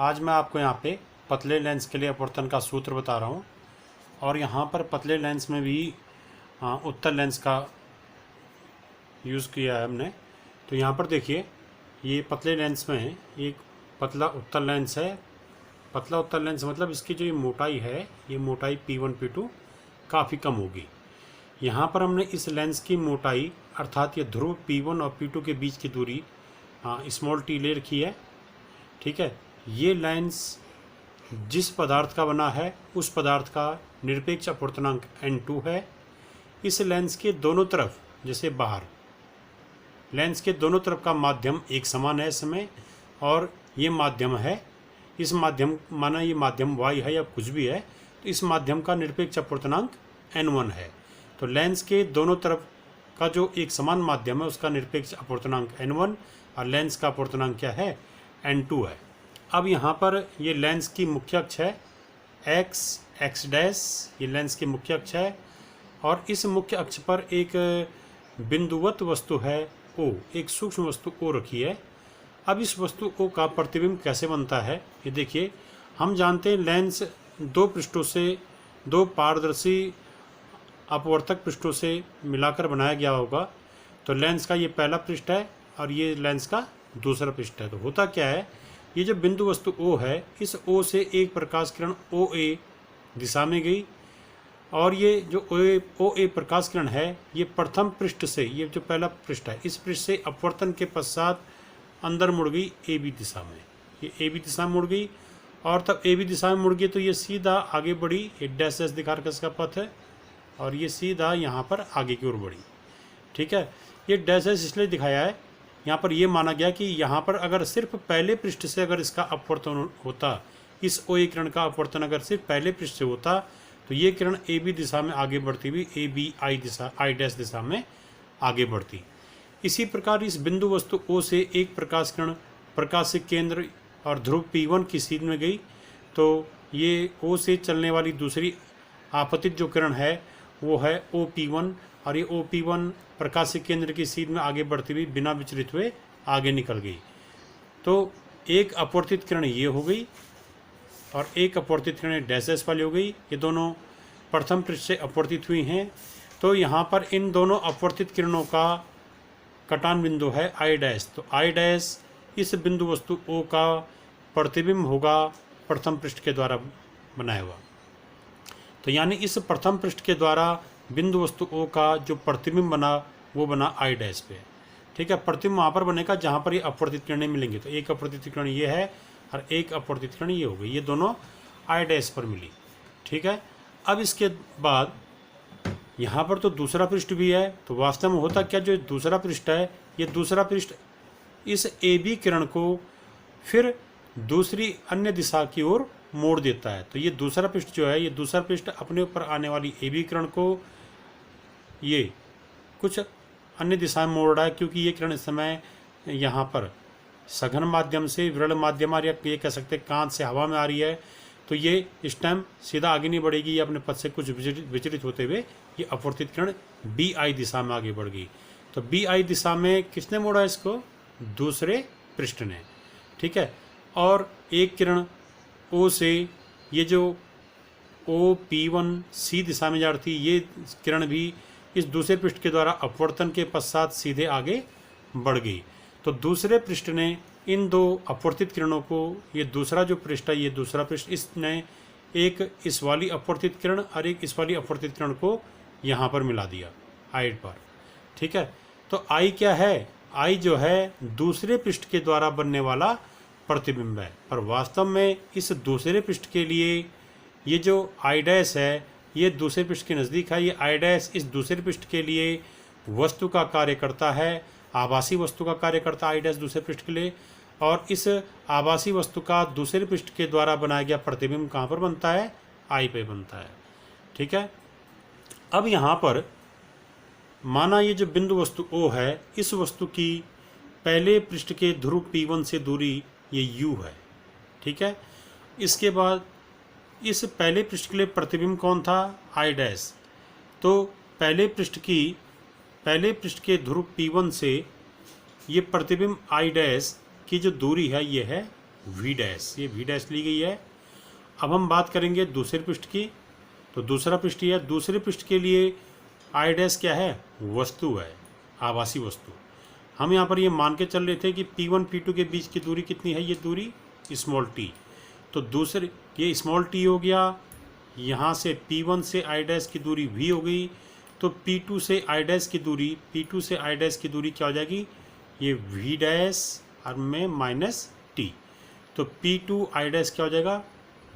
आज मैं आपको यहाँ पे पतले लेंस के लिए अपवर्तन का सूत्र बता रहा हूँ। और यहाँ पर पतले लेंस में भी उत्तल लेंस का यूज़ किया है हमने। तो यहाँ पर देखिए, ये पतले लेंस में एक पतला उत्तल लेंस है। पतला उत्तल लेंस मतलब इसकी जो ये मोटाई है, ये मोटाई P1 P2 काफ़ी कम होगी। यहाँ पर हमने इस लेंस की मोटाई अर्थात ये ध्रुव P1 और P2 के बीच की दूरी स्मॉल t ले रखी है। ठीक है, ये लेंस जिस पदार्थ का बना है उस पदार्थ का निरपेक्ष अपवर्तनांक N2 है। इस लेंस के दोनों तरफ, जैसे बाहर लेंस के दोनों तरफ का माध्यम एक समान है इस समय, और ये माध्यम है, इस माध्यम माना ये माध्यम y है या कुछ भी है, तो इस माध्यम का निरपेक्ष अपवर्तनांक N1 है। तो लेंस के दोनों तरफ का जो एक समान माध्यम है उसका निरपेक्ष अपवर्तनांक N1 और लेंस का अपवर्तनांक क्या है, N2 है। अब यहाँ पर ये लेंस की मुख्य अक्ष है x डैश, ये लेंस की मुख्य अक्ष है, और इस मुख्य अक्ष पर एक बिंदुवत वस्तु है O, एक सूक्ष्म वस्तु O रखी है। अब इस वस्तु O का प्रतिबिंब कैसे बनता है, ये देखिए। हम जानते हैं लेंस दो पृष्ठों से, दो पारदर्शी अपवर्तक पृष्ठों से मिलाकर बनाया गया होगा। तो लेंस का ये पहला पृष्ठ है और ये लेंस का दूसरा पृष्ठ है। तो होता क्या है, ये जो बिंदु वस्तु O है, इस O से एक प्रकाश किरण OA दिशा में गई, और ये जो OA प्रकाश किरण है ये प्रथम पृष्ठ से, ये जो पहला पृष्ठ है, इस पृष्ठ से अपवर्तन के पश्चात अंदर मुड़ गई AB दिशा में। ये AB दिशा में मुड़ गई, और तब AB दिशा में मुड़ गई तो ये सीधा आगे बढ़ी, ये डैश डैश दिखा रखा इसका पथ है, और ये सीधा यहाँ पर आगे की ओर बढ़ी। ठीक है, ये डैश डैश इसलिए दिखाया है, यहाँ पर ये माना गया कि यहाँ पर अगर सिर्फ पहले पृष्ठ से अगर इसका अपवर्तन होता, इस OA किरण का अपवर्तन अगर सिर्फ पहले पृष्ठ से होता, तो ये किरण AB दिशा में आगे बढ़ती हुई ABI दिशा, I डैश दिशा में आगे बढ़ती। इसी प्रकार इस बिंदु वस्तु O से एक प्रकाश किरण प्रकाशिक केंद्र और ध्रुव P1 की सीध में गई, तो ये O से चलने वाली दूसरी आपतित जो किरण है वो है OP1, और ये OP1 प्रकाशिक केंद्र की सीध में आगे बढ़ती हुई बिना विचलित हुए आगे निकल गई। तो एक अपवर्तित किरण ये हो गई और एक अपवर्तित किरण डैश डैश वाली हो गई। ये दोनों प्रथम पृष्ठ से अपवर्तित हुई हैं। तो यहाँ पर इन दोनों अपवर्तित किरणों का कटान बिंदु है I डैश। तो I डैश इस बिंदु वस्तु O का प्रतिबिंब होगा प्रथम पृष्ठ के द्वारा बनाया हुआ। तो यानी इस प्रथम पृष्ठ के द्वारा बिंदु वस्तु O का जो प्रतिबिंब बना वो बना I डैश पे। ठीक है, प्रतिबिंब वहाँ पर बनेगा जहाँ पर ये अपवर्तित किरणें मिलेंगी। तो एक अपवर्तित किरण ये है और एक अपवर्तित किरण ये हो गई, ये दोनों I डैश पर मिली। ठीक है, अब इसके बाद यहाँ पर तो दूसरा पृष्ठ भी है। तो वास्तव में होता क्या, जो दूसरा पृष्ठ है, ये दूसरा पृष्ठ इस AB किरण को फिर दूसरी अन्य दिशा की ओर मोड़ देता है। तो ये दूसरा पृष्ठ जो है, ये दूसरा पृष्ठ अपने ऊपर आने वाली AB किरण को ये कुछ अन्य दिशा में मोड़ रहा है, क्योंकि ये किरण इस समय यहाँ पर सघन माध्यम से विरल माध्यम आ रही है, ये कह सकते हैं कांच से हवा में आ रही है। तो ये इस टाइम सीधा आगे नहीं बढ़ेगी, ये अपने पथ से कुछ विचलित होते हुए ये अपवर्तित किरण BI दिशा में आगे बढ़ गई। तो BI दिशा में किसने मोड़ा इसको, दूसरे पृष्ठ ने। ठीक है, और एक किरण O से, ये जो OP1C दिशा में जा रही थी, ये किरण भी इस दूसरे पृष्ठ के द्वारा अपवर्तन के पश्चात सीधे आगे बढ़ गई। तो दूसरे पृष्ठ ने इन दो अपवर्तित किरणों को, ये दूसरा जो पृष्ठ है, ये दूसरा पृष्ठ, इसने एक इस वाली अपवर्तित किरण और एक इस वाली अपवर्तित किरण को यहाँ पर मिला दिया I पर। ठीक है, तो I क्या है, I जो है दूसरे पृष्ठ के द्वारा बनने वाला प्रतिबिंब है। पर वास्तव में इस दूसरे पृष्ठ के लिए ये जो I डैश है ये दूसरे पृष्ठ के नज़दीक है। ये I डैश इस दूसरे पृष्ठ के लिए वस्तु का कार्य करता है, आभासी वस्तु का कार्य करता है I डैश दूसरे पृष्ठ के लिए, और इस आभासी वस्तु का दूसरे पृष्ठ के द्वारा बनाया गया प्रतिबिंब कहाँ पर बनता है, I पे बनता है। ठीक है, अब यहाँ पर माना ये जो बिंदु वस्तु O है, इस वस्तु की पहले पृष्ठ के ध्रुव P1 से दूरी ये U है। ठीक है, इसके बाद इस पहले पृष्ठ के लिए प्रतिबिंब कौन था, I डैश। तो पहले पृष्ठ के ध्रुव P1 से ये प्रतिबिंब I डैश की जो दूरी है ये है वी डैश, ये वी डैश ली गई है। अब हम बात करेंगे दूसरे पृष्ठ की। तो दूसरा पृष्ठ है, दूसरे पृष्ठ के लिए आई डैश क्या है, वस्तु है, आभासी वस्तु। हम यहाँ पर ये मान के चल रहे थे कि P1 P2 के बीच की दूरी कितनी है, ये दूरी स्मॉल t। तो दूसरे ये स्मॉल t हो गया, यहाँ से P1 से आई डैश की दूरी v हो गई। तो P2 से आई डैश की दूरी, P2 से आई डैश की दूरी क्या हो जाएगी, ये v डैश और में माइनस t। तो P2 आई डैश क्या हो जाएगा,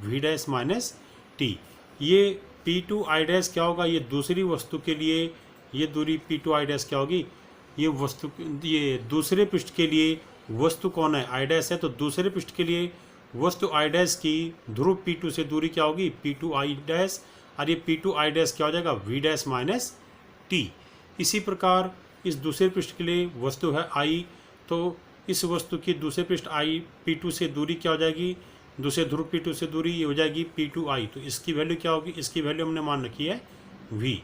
v डैश माइनस t। ये P2 आई डैश क्या होगा, ये दूसरी वस्तु के लिए ये दूरी P2 आई डैश क्या होगी, ये वस्तु, ये दूसरे पृष्ठ के लिए वस्तु कौन है, आई डैश है। तो दूसरे पृष्ठ के लिए वस्तु आई डैश की ध्रुव P2 से दूरी क्या होगी, P2 आई डैश, और ये P2 आई डैश क्या हो जाएगा, v डैश माइनस t। इसी प्रकार इस दूसरे पृष्ठ के लिए वस्तु है i, तो इस वस्तु की दूसरे पृष्ठ i P2 से दूरी क्या हो जाएगी, दूसरे ध्रुव P2 से दूरी ये हो जाएगी P2i। तो इसकी वैल्यू क्या होगी, इसकी वैल्यू हमने मान रखी है v।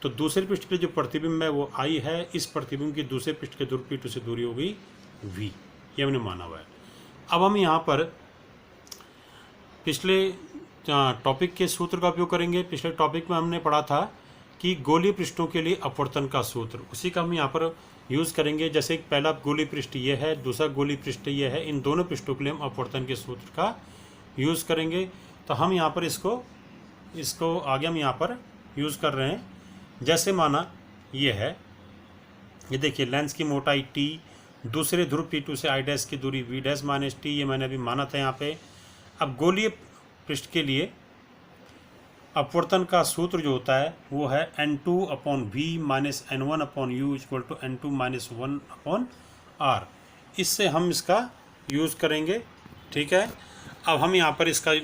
तो दूसरे पृष्ठ के जो प्रतिबिंब है वो i है, इस प्रतिबिंब की दूसरे पृष्ठ के ध्रुव P2 से दूरी हो गई v, ये हमने माना हुआ है। अब हम यहाँ पर पिछले टॉपिक के सूत्र का उपयोग करेंगे। पिछले टॉपिक में हमने पढ़ा था कि गोलीय पृष्ठों के लिए अपवर्तन का सूत्र, उसी का हम यहाँ पर यूज़ करेंगे। जैसे पहला गोलीय पृष्ठ ये है, दूसरा गोलीय पृष्ठ ये है, इन दोनों पृष्ठों के लिए हम अपवर्तन के सूत्र का यूज़ करेंगे। तो हम यहाँ पर इसको आगे हम यहाँ पर यूज़ कर रहे हैं। जैसे माना ये है, ये देखिए लेंस की मोटाई t, दूसरे ध्रुव P2 से आई डैश की दूरी v डैश माइनस t, ये मैंने अभी माना था यहाँ पे। अब गोलीय पृष्ठ के लिए अपवर्तन का सूत्र जो होता है वो है N2/V minus N1/U equal to N2 minus 1/R। इससे हम इसका यूज़ करेंगे, ठीक है। अब हम यहाँ पर इसका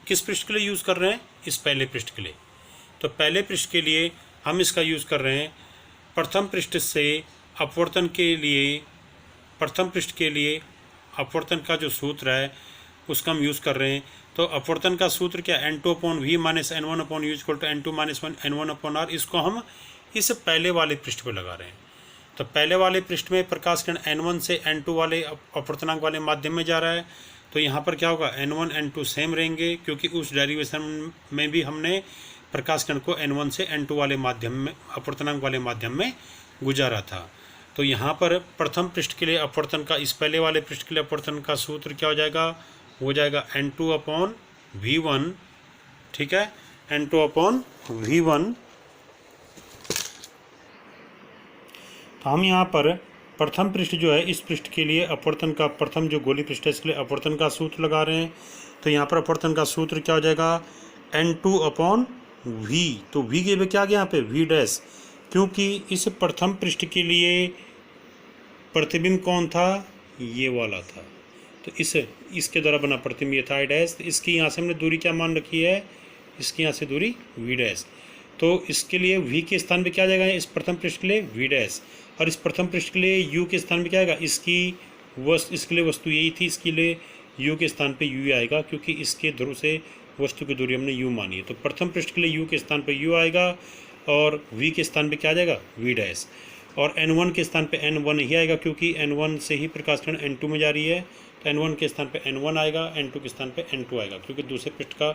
किस पृष्ठ के लिए यूज़ कर रहे हैं, इस पहले पृष्ठ के लिए। तो पहले पृष्ठ के लिए हम इसका यूज़ कर रहे हैं प्रथम पृष्ठ से अपवर्तन के लिए, प्रथम पृष्ठ के लिए अपवर्तन का जो सूत्र है उसका हम यूज़ कर रहे हैं। तो अपवर्तन का सूत्र क्या, N2/V minus N1/U equal to N2 minus N1/R। इसको हम इस पहले वाले पृष्ठ पे लगा रहे हैं। तो पहले वाले पृष्ठ में प्रकाश किरण N1 से N2 वाले अपवर्तनांक वाले माध्यम में जा रहा है। तो यहाँ पर क्या होगा, N1 N2 सेम रहेंगे, क्योंकि उस डेरिवेशन में भी हमने प्रकाश किरण को N1 से N2 वाले माध्यम में, अपवर्तनांक वाले माध्यम में गुजारा था। तो यहाँ पर प्रथम पृष्ठ के लिए अपवर्तन का, इस पहले वाले पृष्ठ के लिए अपवर्तन का सूत्र क्या हो जाएगा, हो जाएगा N2/V1, ठीक है, N2/V1। तो हम यहाँ पर प्रथम पृष्ठ जो है, इस पृष्ठ के लिए अपवर्तन का, प्रथम जो गोलीय पृष्ठ है इसके लिए अपवर्तन का सूत्र लगा रहे हैं। तो यहाँ पर अपवर्तन का सूत्र क्या हो जाएगा, N2/V। तो V के क्या आ गया यहाँ पे, V डैश, क्योंकि इस प्रथम पृष्ठ के लिए प्रतिबिंब कौन था, ये वाला था। तो इसके द्वारा बना प्रतिबिंब ये था आई डैश। तो इसकी यहाँ से हमने दूरी क्या मान रखी है, इसकी यहाँ से दूरी V डैश। तो इसके लिए V के स्थान पे क्या आ जाएगा, इस प्रथम पृष्ठ के लिए V डैश, और इस प्रथम पृष्ठ के लिए U के स्थान पे क्या आएगा, इसके लिए वस्तु यही थी, इसके लिए U के स्थान पे U आएगा, क्योंकि इसके ध्रुव से वस्तु की दूरी हमने U मानी है। तो प्रथम पृष्ठ के लिए U के स्थान पे U आएगा, और V के स्थान पे क्या आ जाएगा, V डैश, और N1 के स्थान पे N1 ही आएगा, क्योंकि N1 से ही प्रकाश किरण N2 में जा रही है। तो N1 के स्थान पे N1 आएगा, N2 के स्थान पे N2 आएगा, क्योंकि दूसरे पृष्ठ का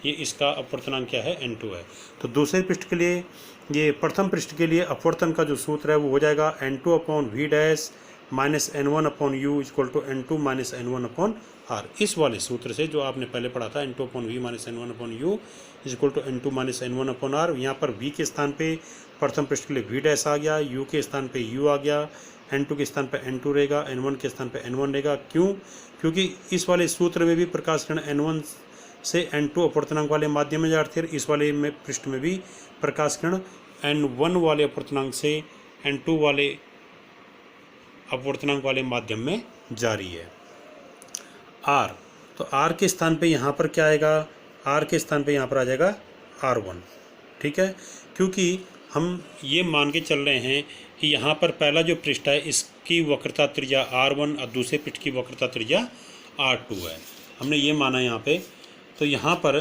ये इसका अपवर्तनांक क्या है, N2 है। तो दूसरे पृष्ठ के लिए, ये प्रथम पृष्ठ के लिए अपवर्तन का जो सूत्र है वो हो जाएगा N2/V dash minus N1/U equal to N2 minus N1/R। इस वाले सूत्र से जो आपने पहले पढ़ा था, N2/V minus N1/U equal to N2 minus N1/R। यहाँ पर V के स्थान पे प्रथम पृष्ठ के लिए V डैश आ गया, U के स्थान पे U आ गया, N2 के स्थान पे N2 रहेगा, N1 के स्थान पे N1 रहेगा। क्यों, क्योंकि इस वाले सूत्र में भी प्रकाश किरण N1 से N2 अपवर्तनांक वाले माध्यम में जा रही थी, इस वाले में पृष्ठ में भी प्रकाश किरण N1 वाले अपवर्तनांक से N2 वाले अपवर्तनांक वाले माध्यम में जा रही है। R, तो R के स्थान पे यहाँ पर क्या आएगा, R के स्थान पे यहाँ पर आ जाएगा R1, ठीक है, क्योंकि हम ये मान के चल रहे हैं कि यहाँ पर पहला जो पृष्ठ है इसकी वक्रता त्रिज्या R1 और दूसरे पृष्ठ की वक्रता त्रिज्या R2 है, हमने ये माना यहाँ पे। तो यहाँ पर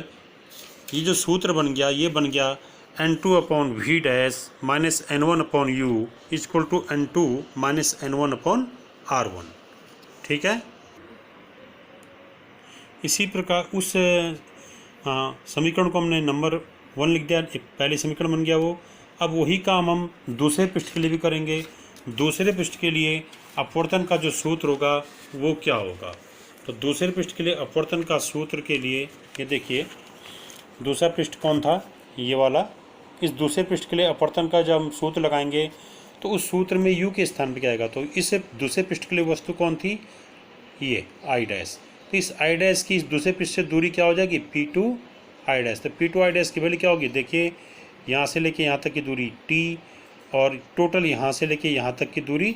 ये जो सूत्र बन गया, ये बन गया N2/V dash minus N1/U equal to N2 minus N1/R1, ठीक है। इसी प्रकार उस समीकरण को हमने नंबर 1 लिख दिया, एक पहले समीकरण बन गया वो। अब वही काम हम दूसरे पृष्ठ के लिए भी करेंगे। दूसरे पृष्ठ के लिए अपवर्तन का जो सूत्र होगा वो क्या होगा, तो दूसरे पृष्ठ के लिए अपवर्तन का सूत्र के लिए ये देखिए, दूसरा पृष्ठ कौन था, ये वाला। इस दूसरे पृष्ठ के लिए अपवर्तन का जब हम सूत्र लगाएंगे तो उस सूत्र में u के स्थान पर क्या आएगा, तो इस दूसरे पृष्ठ के लिए वस्तु कौन थी, ये i डैश। तो इस i डैश की इस दूसरे पृष्ठ से दूरी क्या हो जाएगी, p2 i डैश। तो p2 i डैश की वैल्यू क्या होगी, देखिए यहाँ से लेके यहाँ तक की दूरी t, और टोटल यहाँ से लेके यहाँ तक की दूरी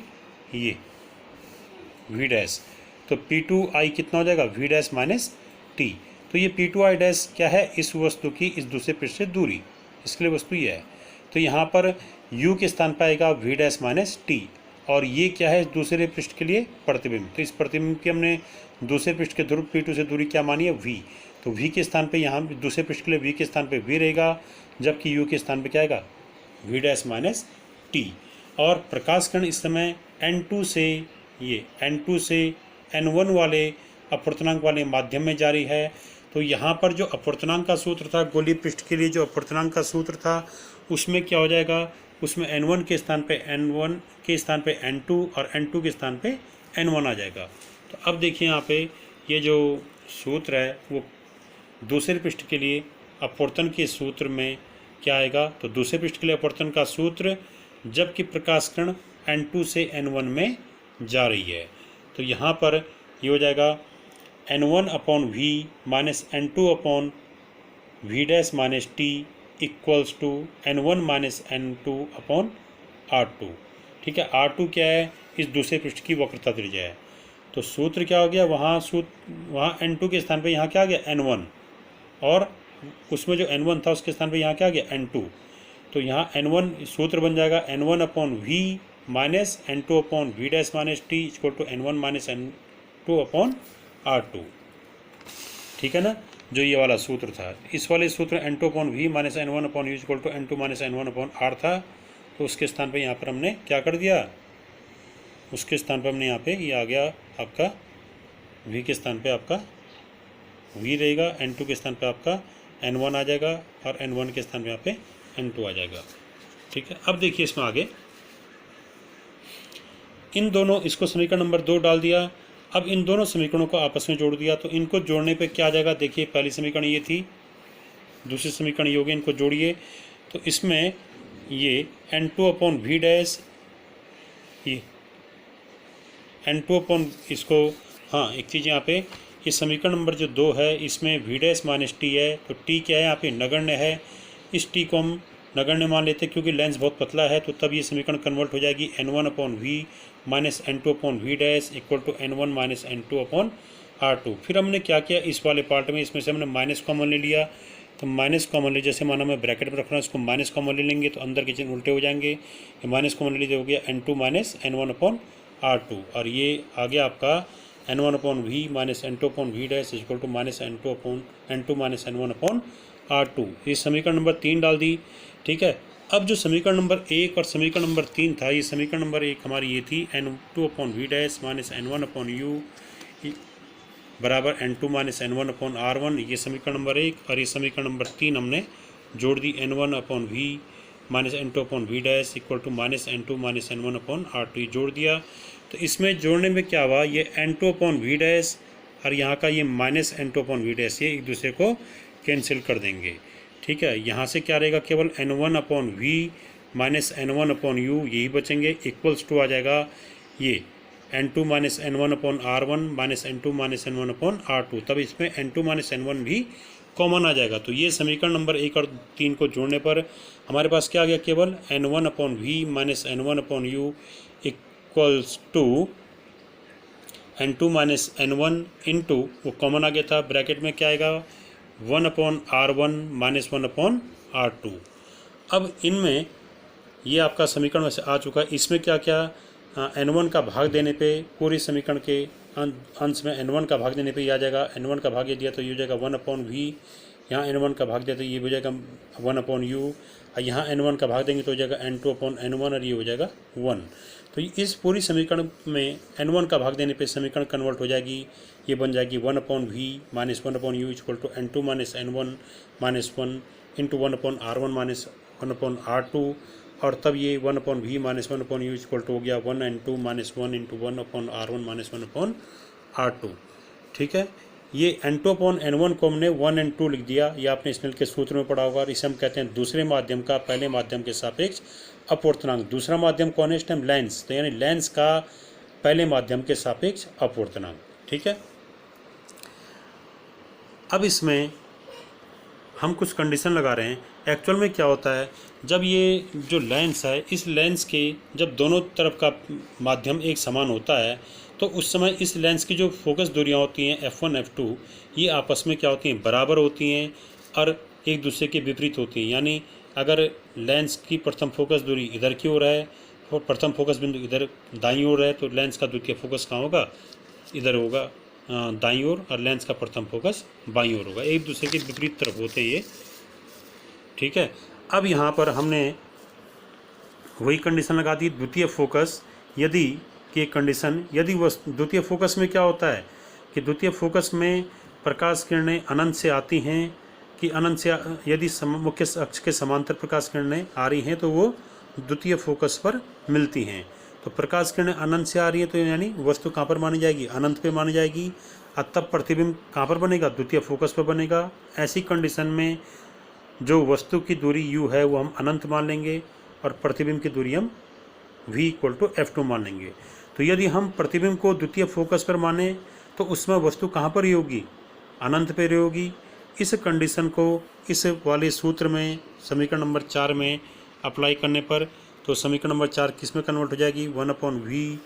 ये v डैश। तो p2 i कितना हो जाएगा, v डैश माइनस t। तो ये p2 i डैश क्या है, इस वस्तु की इस दूसरे पृष्ठ से दूरी, इसके लिए वस्तु ये है। तो यहाँ पर u के स्थान पर आएगा v डैश माइनस t, और ये क्या है, दूसरे पृष्ठ के लिए प्रतिबिंब। तो इस प्रतिबिंब की हमने दूसरे पृष्ठ के ध्रुव p2 से दूरी क्या मानी है, v। तो v के स्थान पे यहाँ दूसरे पृष्ठ के लिए v के स्थान पे v रहेगा, जबकि u के स्थान पे क्या आएगा, v डैश माइनस t। और प्रकाश किरण इस समय n2 से ये n2 से n1 वाले अपवर्तनांक वाले माध्यम में जारी है। तो यहाँ पर जो अपवर्तनांक का सूत्र था, गोलीय पृष्ठ के लिए जो अपवर्तनांक का सूत्र था, उसमें क्या हो जाएगा, उसमें n1 के स्थान पे n1 के स्थान पे n2 और n2 के स्थान पे n1 आ जाएगा। तो अब देखिए यहाँ पे ये जो सूत्र है वो दूसरे पृष्ठ के लिए अपवर्तन के सूत्र में क्या आएगा, तो दूसरे पृष्ठ के लिए अपवर्तन का सूत्र जबकि प्रकाश किरण n2 से n1 में जा रही है। तो यहाँ पर ये हो जाएगा n1 upon v minus n2 upon v dash minus t equals to n1 minus n2 upon r2। ठीक है, r2 क्या है, इस दूसरे पृष्ठ की वक्रता त्रिज्या है। तो सूत्र क्या हो गया, वहाँ n2 के स्थान पे यहाँ क्या आ गया, n1, और उसमें जो n1 था उसके स्थान पे यहाँ क्या आ गया, n2। तो यहाँ n1 सूत्र बन जाएगा n1 upon v minus n2 upon v dash minus t equal to n1 minus n2 upon r2। ठीक है ना, जो ये वाला सूत्र था। इस वाले सूत्र n2 upon v minus n1 upon u equal to n2 minus n1 upon r था। तो उसके स्थान पे यहाँ पर हमने क्या कर दिया, उसके स्थान पर हमने यहाँ पे ये आ गया आपका v के स्थान पे आपका v रहेगा, n2 के स्थान पे आपका n1 आ जाएगा, और n1 के स्थान पे यहाँ पे n2 आ जाएगा। ठीक है, अब देखिए इसमें आगे इन दोनों, इसको समीकरण नंबर 2 डाल दिया। अब इन दोनों समीकरणों को आपस में जोड़ दिया, तो इनको जोड़ने पे क्या आ जाएगा, देखिए पहली समीकरण ये थी, दूसरी समीकरण ये होगी, इनको जोड़िए। तो इसमें ये n2 अपॉन v डैश, ये n2 अपॉन इसको, हाँ एक चीज़ यहाँ पे, ये समीकरण नंबर जो 2 है इसमें v डैश माइनस टी है। तो t क्या है, यहाँ पे नगण्य है। इस t को हम नगण्य मान लेते हैं क्योंकि लेंस बहुत पतला है। तो तब ये समीकरण कन्वर्ट हो जाएगी n1 upon v minus n2 upon v dash equal to n1 minus n2 upon r2। फिर हमने क्या किया, इस वाले पार्ट में इसमें से हमने माइनस कॉमन ले लिया। तो माइनस कॉमन ले, जैसे माना मैं ब्रैकेट में रख रहा हूँ, इसको माइनस कॉमन ले लेंगे तो अंदर के चिन्ह उल्टे हो जाएंगे। ये माइनस कॉमन ले लीजिए, हो गया n2 minus n1 upon r2, और ये आ गया आपका n1 upon v minus n2 upon v dash equal to minus n2 minus n1 upon r2। ये समीकरण नंबर 3 डाल दी। ठीक है, अब जो समीकरण नंबर 1 और समीकरण नंबर 3 था, ये समीकरण नंबर 1 हमारी ये थी n2 upon v dash minus n1 upon u बराबर n2 minus n1 upon r1, ये समीकरण नंबर 1। और ये समीकरण नंबर 3 हमने जोड़ दी, n1 upon v minus n2 upon v dash equal to minus n2 minus n1 upon r2, जोड़ दिया। तो इसमें जोड़ने में क्या हुआ, ये n2 अपॉन v डैश और यहाँ का ये minus n2 upon v dash, ये एक दूसरे को कैंसिल कर देंगे। ठीक है, यहाँ से क्या रहेगा, केवल n1 upon v minus n1 upon u यही बचेंगे, इक्वल्स टू आ जाएगा ये n2 minus n1 upon r1 minus n2 minus n1 upon r2। तब इसमें n2 माइनस n1 भी कॉमन आ जाएगा। तो ये समीकरण नंबर 1 और 3 को जोड़ने पर हमारे पास क्या आ गया, केवल n1 upon v minus n1 upon u equals to n2 minus n1 into, वो कॉमन आ गया था, ब्रैकेट में क्या आएगा 1 upon r1 minus 1 upon r2। अब इनमें ये आपका समीकरण वैसे आ चुका है। इसमें क्या क्या, n1 का भाग देने पे पूरे समीकरण के अंश में n1 का भाग देने पे ये आ जाएगा, n1 का भाग ये दिया तो ये हो जाएगा 1 अपॉन v यहाँ n1 का भाग देते ये हो जाएगा 1/u, और यहाँ n1 का भाग देंगे तो हो जाएगा n2/n1 और ये हो जाएगा 1। तो इस पूरी समीकरण में n1 का भाग देने पे समीकरण कन्वर्ट हो जाएगी, ये बन जाएगी 1/v minus 1/u equal to n2 minus n1 minus 1 into 1/r1 minus 1/r2, और तब ये 1/v minus 1/u equal to हो गया 1n2 minus 1 into 1/r1 minus 1/r2। ठीक है, ये n2/n1 को हमने 1n2 लिख दिया, ये आपने स्नेल के सूत्र में पढ़ा होगा, और इसे हम कहते हैं दूसरे माध्यम का पहले माध्यम के सापेक्ष अपवर्तनांक। दूसरा माध्यम कौन है इस टाइम? लेंस, तो यानी लेंस का पहले माध्यम के सापेक्ष अपवर्तनांक। ठीक है, अब इसमें हम कुछ कंडीशन लगा रहे हैं। एक्चुअल में क्या होता है, जब ये जो लेंस है, इस लेंस के जब दोनों तरफ का माध्यम एक समान होता है तो उस समय इस लेंस की जो फोकस दूरियां होती हैं F1 F2, ये आपस में क्या होती हैं? बराबर होती हैं और एक दूसरे के विपरीत होती हैं। यानी अगर लेंस की प्रथम फोकस दूरी इधर की ओर है और प्रथम फोकस बिंदु इधर दाईं ओर है, तो लेंस का द्वितीय फोकस कहाँ होगा? इधर होगा दाईं ओर, और लेंस का प्रथम फोकस बाईं ओर होगा। एक दूसरे के विपरीत तरफ होते हैं ये। ठीक है, अब यहाँ पर हमने वही कंडीशन लगा दी, द्वितीय फोकस यदि की कंडीशन, यदि वह द्वितीय फोकस में क्या होता है कि द्वितीय फोकस में प्रकाश किरणें अनंत से आती हैं कि अनंत से, यदि मुख्य अक्ष के समांतर प्रकाश किरणें आ रही हैं तो वो द्वितीय फोकस पर मिलती हैं। तो प्रकाश किरणें अनंत से आ रही हैं तो यानी वस्तु कहाँ पर मानी जाएगी? अनंत पे मानी जाएगी, और तब प्रतिबिंब कहाँ पर बनेगा? द्वितीय फोकस पर बनेगा। ऐसी कंडीशन में जो वस्तु की दूरी u है वो हम अनंत मान लेंगे और प्रतिबिंब की दूरी हम v इक्वल टू F2 मान लेंगे। तो यदि हम प्रतिबिंब को द्वितीय फोकस पर माने तो उसमें वस्तु कहाँ पर होगी? अनंत पर होगी। इस कंडीशन को इस वाले सूत्र में समीकरण नंबर 4 में अप्लाई करने पर तो समीकरण नंबर 4 किस में कन्वर्ट हो जाएगी? 1/v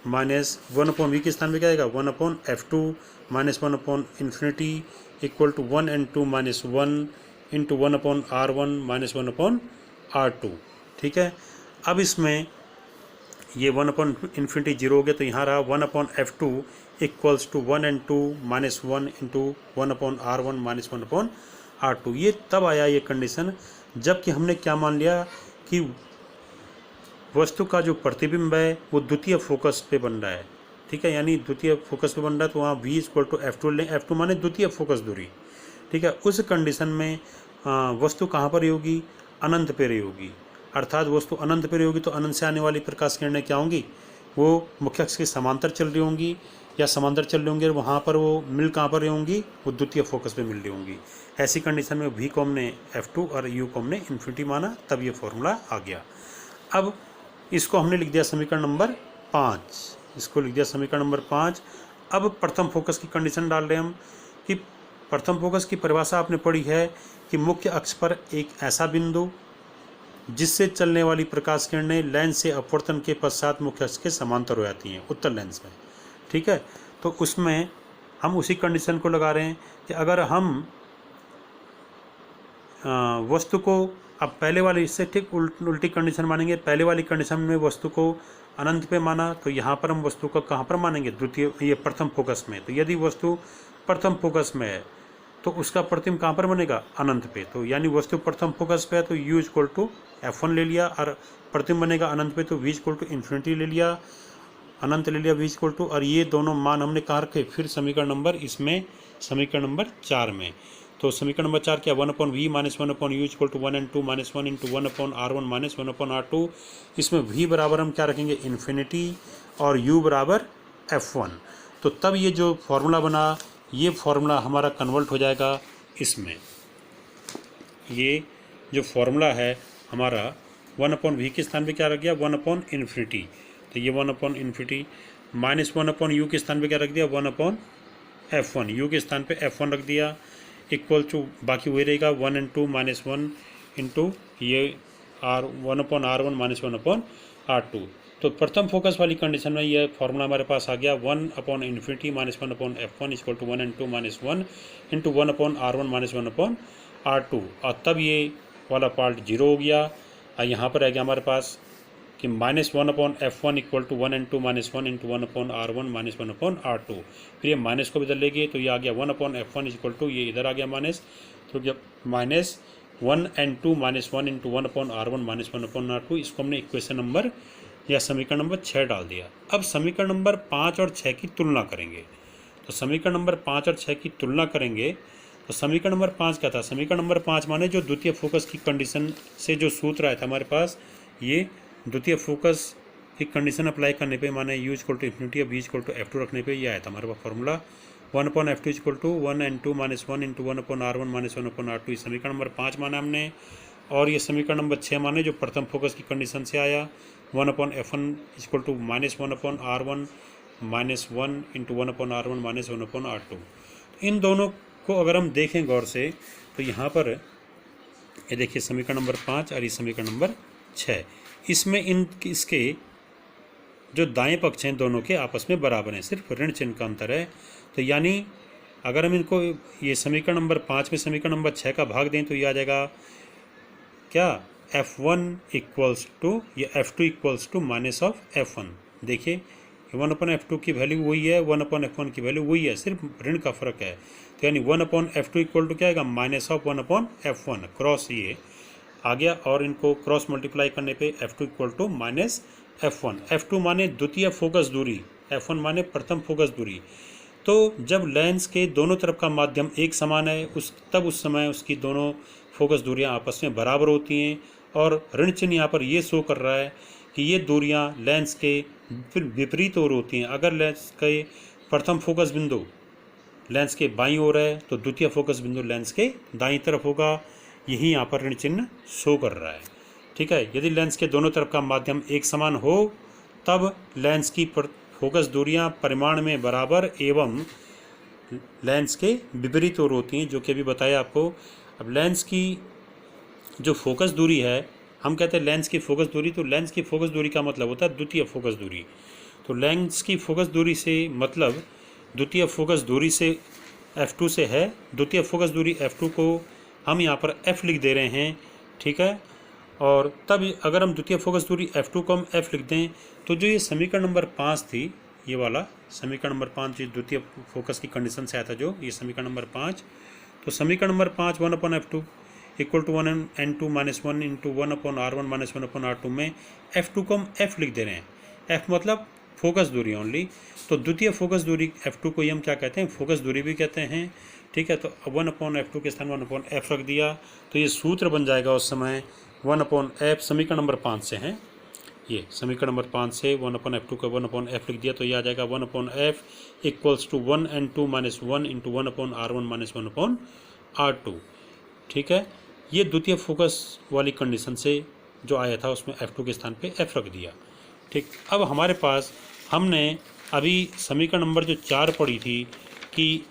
माइनस 1/v के स्थान पे क्या आएगा? 1/F2 minus 1/∞ equal to 1n2 minus 1 into 1/r1 minus 1/r2। ठीक है, अब इसमें ये 1/∞ 0 हो गया, तो यहाँ रहा 1/F2 equals to 1n2 minus 1 into 1/r1 minus 1/r2। ये तब आया ये कंडीशन जबकि हमने क्या मान लिया कि वस्तु का जो प्रतिबिंब है वो द्वितीय फोकस पे बन रहा है। ठीक है, यानी द्वितीय फोकस पे बन रहा है तो वहाँ v इक्वल टू F2 लें। F2 माने द्वितीय फोकस दूरी। ठीक है, उस कंडीशन में वस्तु कहाँ पर होगी? अनंत पे होगी। अर्थात वस्तु अनंत पे होगी तो अनंत से आने वाली प्रकाश किरणें क्या होंगी? वो मुख्य अक्ष के समांतर चल रही होंगी या समांतर चल रही होंगी, और वहाँ पर वो मिल कहाँ पर होंगी? वो द्वितीय फोकस पे मिल रही होंगी। ऐसी कंडीशन में v को हमने F2 और u को हमने इन्फिनिटी माना, तब ये फॉर्मूला आ गया। अब इसको हमने लिख दिया समीकरण नंबर 5, इसको लिख दिया समीकरण नंबर 5। अब प्रथम फोकस की कंडीशन डाल रहे हैं हम कि प्रथम फोकस की परिभाषा आपने पढ़ी है कि मुख्य अक्ष पर एक ऐसा बिंदु जिससे चलने वाली प्रकाश किरणें लेंस से अपवर्तन के पश्चात मुख्य अक्ष के समांतर हो जाती हैं उत्तल लेंस में। ठीक है, तो उसमें हम उसी कंडीशन को लगा रहे हैं कि अगर हम वस्तु को, अब पहले वाली इससे ठीक उल्टी कंडीशन मानेंगे। पहले वाली कंडीशन में वस्तु को अनंत पे माना, तो यहाँ पर हम वस्तु को कहाँ पर मानेंगे? द्वितीय, ये प्रथम फोकस में। तो यदि वस्तु प्रथम फोकस में है तो उसका प्रतिबिंब कहाँ पर बनेगा? अनंत पे। तो यानी वस्तु प्रथम फोकस पे है तो u इक्वल टू F1 ले लिया, और प्रतिबिंब बनेगा अनंत पे तो v इक्वल टू इन्फिनिटी ले लिया, अनंत ले लिया v इक्वल टू, और ये दोनों मान हमने कहाँ रखे? फिर समीकरण नंबर, इसमें समीकरण नंबर 4 में। तो समीकरण नंबर 4 क्या? 1/v minus 1/u equal to 1n2 minus 1 into 1/r1 minus 1/r2। इसमें v बराबर हम क्या रखेंगे? इन्फिनिटी, और u बराबर F1। तो तब ये जो फॉर्मूला बना, ये फॉर्मूला हमारा कन्वर्ट हो जाएगा इसमें। ये जो फॉर्मूला है हमारा 1/v के स्थान पे क्या रख गया? 1/∞। तो ये 1/∞ माइनस 1/u के स्थान पे क्या रख दिया? 1/F1। u के स्थान पे F1 रख दिया, इक्वल टू बाकी वही रहेगा 1n2 माइनस 1 इंटू ये 1/r1 माइनस 1/r2। तो प्रथम फोकस वाली कंडीशन में यह फॉर्मूला हमारे पास आ गया 1/∞ minus 1/F1 equal to 1n2 minus 1 into 1/r1 minus 1/r2। और तब ये वाला पार्ट 0 हो गया, और यहाँ पर आ गया हमारे पास कि -1/f1 equal to 1n2 -1 into 1/r1 -1/r2। फिर ये माइनस को बदल लेंगे तो ये आ गया 1/f1 इक्वल टू, ये इधर आ गया माइनस, तो जब -1n2 -1 इंटू 1/r1 -1/r2, इसको हमने इक्वेशन नंबर या समीकरण नंबर 6 डाल दिया। अब समीकरण नंबर 5 और 6 की तुलना करेंगे। तो समीकरण नंबर 5 और 6 की तुलना करेंगे तो समीकरण नंबर 5 क्या था? समीकरण नंबर 5 माने जो द्वितीय फोकस की कंडीशन से जो सूत्र आया था हमारे पास, ये द्वितीय फोकस की कंडीशन अप्लाई करने पे माने u इक्वल टू इन्फिनिटी और v इक्वल टू f2 रखने पे ये आया था हमारे पास formula 1/f2 equal to 1n2 -1 into 1/r1 -1/r2। समीकरण नंबर 5 माना हमने। और ये समीकरण नंबर 6 माने जो प्रथम फोकस की कंडीशन से आया 1/f1 equal to -1/r1 -1 into 1/r1 -1/r2। इन दोनों को अगर हम देखें गौर से तो यहाँ पर ये देखिए समीकरण नंबर 5 और ये समीकरण नंबर 6, इसमें इसके जो दाएं पक्ष हैं दोनों के आपस में बराबर हैं, सिर्फ ऋण चिन्ह का अंतर है। तो यानी अगर हम इनको ये समीकरण नंबर 5 में समीकरण नंबर 6 का भाग दें तो ये आ जाएगा क्या, f1 इक्वल्स टू या f2 equals to minus of f1। देखिए 1/f2 की वैल्यू वही है, 1/f1 की वैल्यू वही है, सिर्फ ऋण का फर्क है। तो यानी 1/f2 इक्वल टू क्या आएगा, माइनस ऑफ 1/f1 क्रॉस ये आ गया, और इनको क्रॉस मल्टीप्लाई करने पे f2 equal to minus f1। f2 माने द्वितीय फोकस दूरी, f1 माने प्रथम फोकस दूरी। तो जब लेंस के दोनों तरफ का माध्यम एक समान है तब उस समय उसकी दोनों फोकस दूरियां आपस में बराबर होती हैं। और ऋण चिन्ह यहाँ पर ये शो कर रहा है कि ये दूरियां लेंस के फिर विपरीत ओर होती हैं। अगर लेंस के प्रथम फोकस बिंदु लेंस के बाईं ओर है तो द्वितीय फोकस बिंदु लेंस के दाईं तरफ होगा। यही यहाँ पर ऋण चिन्ह शो कर रहा है। ठीक है, यदि लेंस के दोनों तरफ का माध्यम एक समान हो तब लेंस की फोकस दूरियां परिमाण में बराबर एवं लेंस के विपरीत ओर होती हैं, जो कि अभी बताया आपको। अब लेंस की जो फोकस दूरी है, हम कहते हैं लेंस की फोकस दूरी, तो लेंस की फोकस दूरी का मतलब होता है द्वितीय फोकस दूरी। तो लेंस की फोकस दूरी से मतलब द्वितीय फोकस दूरी से f2 से है। द्वितीय फोकस दूरी f2 को हम यहाँ पर f लिख दे रहे हैं। ठीक है, और तब अगर हम द्वितीय फोकस दूरी f2 को हम f लिख दें तो जो ये समीकरण नंबर 5 थी, ये वाला समीकरण नंबर 5 जो द्वितीय फोकस की कंडीशन से आया था, जो ये समीकरण नंबर 5, तो समीकरण number 5 1/f2 equal to 1n2 -1 into 1/r1 -1/r2 में f2 को हम f लिख दे रहे हैं। f मतलब फोकस दूरी ओनली। तो द्वितीय फोकस दूरी f2 को ही हम क्या कहते हैं, फोकस दूरी भी कहते हैं। ठीक है, तो 1/f2 के स्थान 1/f रख दिया तो ये सूत्र बन जाएगा उस समय 1/f। समीकरण नंबर 5 से है, ये समीकरण नंबर 5 से 1/f2 को 1/f लिख दिया तो ये आ जाएगा 1/f equals to 1n2 -1 into 1/r1 -1/r2। ठीक है, ये द्वितीय फोकस वाली कंडीशन से जो आया था उसमें f2 के स्थान पे f रख दिया। ठीक, अब हमारे पास हमने अभी समीकरण नंबर जो 4 पढ़ी थी कि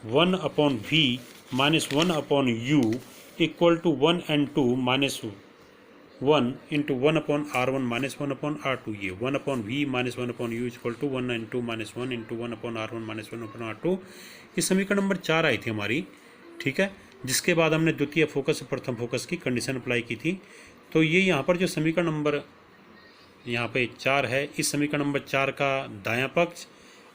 1/v -1/u equal to 1n2 -1 into 1/r1 -1/r2। ये 1/v -1/u equal to 1n2 -1 into 1/r1 -1/r2, ये समीकरण नंबर 4 आई थी हमारी। ठीक है, जिसके बाद हमने द्वितीय फोकस और प्रथम फोकस की कंडीशन अप्लाई की थी। तो ये यहाँ पर जो समीकरण नंबर यहाँ पे 4 है, इस समीकरण नंबर 4 का दायां पक्ष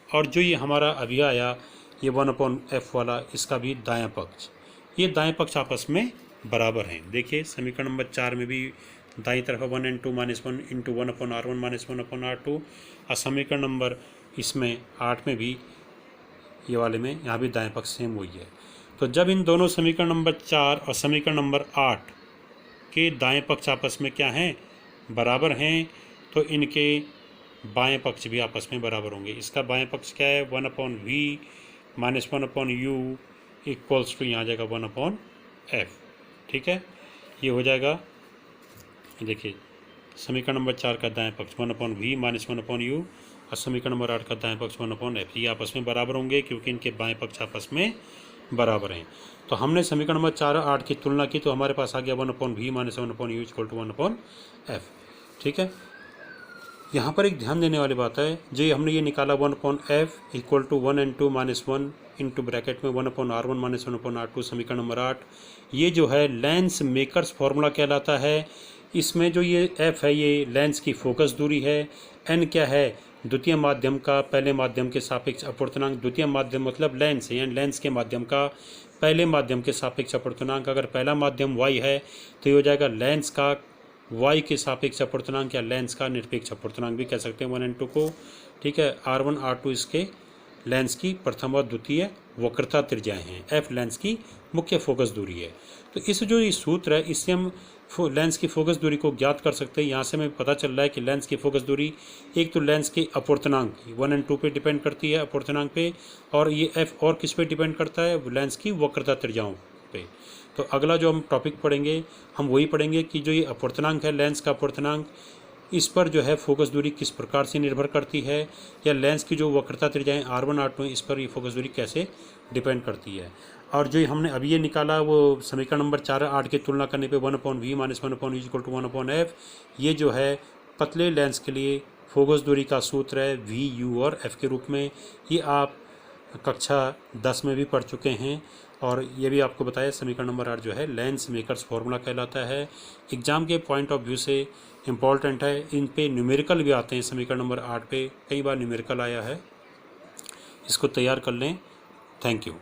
और जो ये हमारा अभी आया ये 1/f वाला, इसका भी दायां पक्ष, ये दाएं पक्ष आपस में बराबर हैं। देखिए समीकरण नंबर 4 में भी दाईं तरफ 1n2 -1 इंटू 1/r1 -1/r2, और समीकरण नंबर इसमें 8 में भी ये वाले में यहाँ भी दाएं पक्ष सेम वही है। तो जब इन दोनों समीकरण नंबर 4 और समीकरण नंबर 8 के दाएं पक्ष आपस में क्या हैं, बराबर हैं, तो इनके बाएं पक्ष भी आपस में बराबर होंगे। इसका बाएं पक्ष क्या है, 1/v -1/u इक्वल्स टू यहाँ जाएगा 1/f। ठीक है, ये हो जाएगा। देखिए समीकरण नंबर 4 का दाएं पक्ष 1/v -1/u और समीकरण नंबर 8 का दाएं पक्ष 1/f, ये आपस में बराबर होंगे क्योंकि इनके बाएं पक्ष आपस में बराबर हैं। तो हमने समीकरण नंबर 4 और 8 की तुलना की तो हमारे पास आ गया 1/v -1/u equal to 1/f। ठीक है, यहाँ पर एक ध्यान देने वाली बात है, जो हमने ये निकाला 1/f equal to 1n2 -1 into bracket में 1/r1 -1/r2 समीकरण नंबर 8, ये जो है लेंस मेकर्स फॉर्मूला कहलाता है। इसमें जो ये एफ है ये लेंस की फोकस दूरी है। एन क्या है, द्वितीय माध्यम का पहले माध्यम के सापेक्ष अपवर्तनांक। द्वितीय माध्यम मतलब लेंस है, यानी लेंस के माध्यम का पहले माध्यम के सापेक्ष अपवर्तनांक। अगर पहला माध्यम y है तो ये हो जाएगा लेंस का y के सापेक्ष अपवर्तनांक या लेंस का निरपेक्ष अपवर्तनांक भी कह सकते हैं 1 और 2 को। ठीक है, R1 R2 इसके लेंस की प्रथम और द्वितीय वक्रता त्रिज्याएं हैं। एफ लेंस की मुख्य फोकस दूरी है। तो इस जो ये सूत्र है इससे हम लेंस की फोकस दूरी को ज्ञात कर सकते हैं। यहाँ से हमें पता चल रहा है कि लेंस की फोकस दूरी एक तो लेंस के अपवर्तनांक 1 और 2 पे डिपेंड करती है, अपवर्तनांक पे, और ये एफ और किस पे डिपेंड करता है, लेंस की वक्रता त्रिज्याओं पे। तो अगला जो हम टॉपिक पढ़ेंगे हम वही पढ़ेंगे कि जो ये अपवर्तनांक है, लेंस का अपवर्तनांक, इस पर जो है फोकस दूरी किस प्रकार से निर्भर करती है, या लेंस की जो वक्रता त्रिज्याएं R1 R2 इस पर ये फोकस दूरी कैसे डिपेंड करती है। और जो हमने अभी ये निकाला वो समीकरण नंबर 4 8 की तुलना करने पे 1/v minus 1/v equal to 1/f, ये जो है पतले लेंस के लिए फोकस दूरी का सूत्र है v, u और f के रूप में। ये आप कक्षा 10 में भी पढ़ चुके हैं। और ये भी आपको बताया समीकरण नंबर 8 जो है लेंस मेकर्स फॉर्मूला कहलाता है। एग्जाम के पॉइंट ऑफ व्यू से इम्पॉर्टेंट है। इन पे न्यूमेरिकल भी आते हैं। समीकरण नंबर 8 पे कई बार न्यूमेरिकल आया है, इसको तैयार कर लें। Thank you.